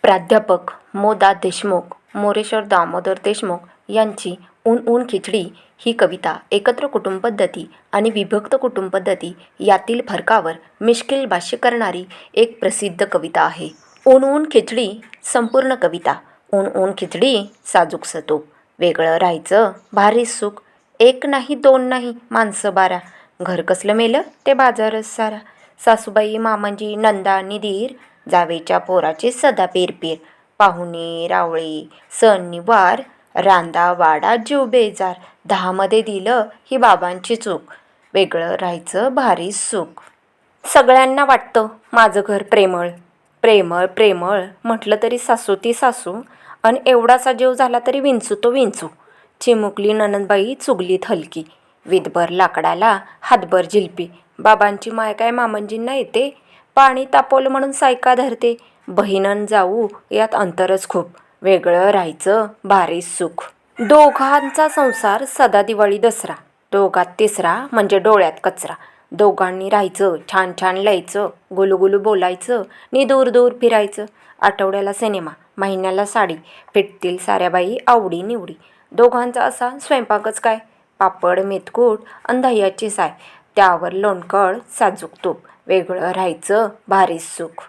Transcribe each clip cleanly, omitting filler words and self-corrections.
प्राध्यापक मो. देशमुख, मोरेश्वर दामोदर देशमुख यांची ऊन ऊन खिचडी ही कविता एकत्र कुटुंब पद्धती आणि विभक्त कुटुंब पद्धती यातील फरकावर मिश्किल भाष्य करणारी एक प्रसिद्ध कविता आहे. ऊन ऊन खिचडी संपूर्ण कविता. ऊन ऊन खिचडी साजूकसं तूप, वेगळं राहायचं भारी सुख, एक नाही दोन नाही माणसं बारा, घर कसलं मेलं ते बाजारच सारा, सासूबाई मामांजी नंदा निधीर, जावेच्या पोराचे सदा पेरपेर, पाहुणे रावळे सण निवार, रांदा वाडा जीव बेजार, 10मध्ये दिलं ही बाबांची चूक, वेगळं राहायचं भारी सुख. सगळ्यांना वाटतं माझं घर प्रेमळ, प्रेमळ प्रेमळ म्हटलं तरी सासू ती सासू, अन एवढासा जीव झाला तरी विंचू तो विंचू. चिमुकली नणंदबाई चुगलीत हलकी, विधभर लाकडाला हातभर जिलपी, बाबांची माय काय मामांजींना येते, पाणी तापवलं म्हणून सायका धरते, बहिणन जाऊ यात अंतरच खूप, वेगळं राहायचं भारी सुख. दोघांचा संसार सदा दिवाळी दसरा, दोघात तिसरा म्हणजे डोळ्यात कचरा, दोघांनी राहायचं छान छान लिहायचं, गुलुगुलू बोलायचं नि दूर दूर फिरायचं, आठवड्याला सिनेमा महिन्याला साडी, फिटतील साऱ्या बाई आवडी निवडी, दोघांचा असा स्वयंपाकच काय, पापड मेथकूट अन दह्याची साय, त्यावर लोणकळ साजूक तूप, वेगळं राहायचं भारी सुख.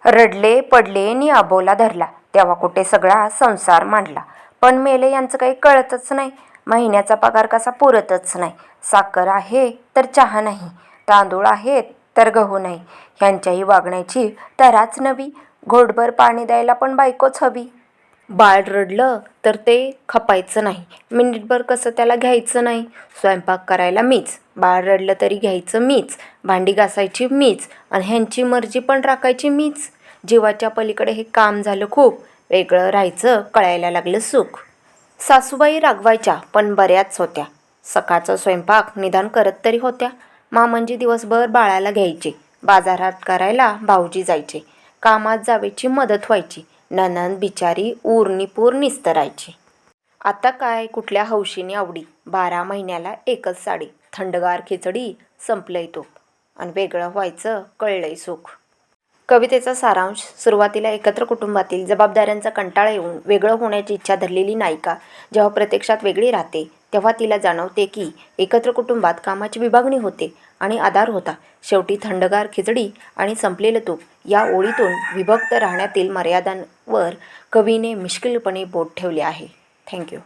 रडले पडले नि अबोला धरला, तेव्हा कुठे सगळा संसार मांडला, पण मेले यांचं काही कळतच नाही, महिन्याचा पगार कसा पुरतच नाही, साखर आहे तर चहा नाही, तांदूळ आहेत तर गहू नाही, ह्यांच्याही वागण्याची तराच नवी, घोटभर पाणी द्यायला पण बायकोच हवी. बाळ रडलं तर ते खपायचं नाही, मिनिटभर कसं त्याला घ्यायचं नाही, स्वयंपाक करायला मीच, बाळ रडलं तरी घ्यायचं मीच, भांडी घासायची मीच, आणि ह्यांची मर्जी पण राखायची मीच, जीवाच्या पलीकडे हे काम झालं खूप, वेगळं राहायचं कळायला लागलं सुख. सासूबाई रागवायच्या पण बऱ्याच होत्या, सकाळचा स्वयंपाक निदान करत तरी होत्या, मामांजी दिवसभर बाळाला घ्यायचे, बाजारात करायला भाऊजी जायचे, कामात जावेची मदत व्हायची, नणंद बिचारी उरनीपूर निस्तरायची. आता काय कुठल्या हौशीने आवडी, 12 महिन्याला एकच साडी, थंडगार खिचडी संपलंय तूप, आणि वेगळं व्हायचं कळलंय सुख. कवितेचा सारांश. सुरुवातीला एकत्र कुटुंबातील जबाबदाऱ्यांचा कंटाळा येऊन वेगळं होण्याची इच्छा धरलेली नायिका जेव्हा प्रत्यक्षात वेगळी राहते तेव्हा तिला जाणवते की एकत्र कुटुंबात कामाची विभागणी होते आणि आधार होता. शेवटी थंडगार खिचडी आणि संपलेलं तूप या ओळीतून विभक्त राहण्यातील मर्यादांवर कवीने मिश्किलपणे बोट ठेवले आहे. थँक्यू.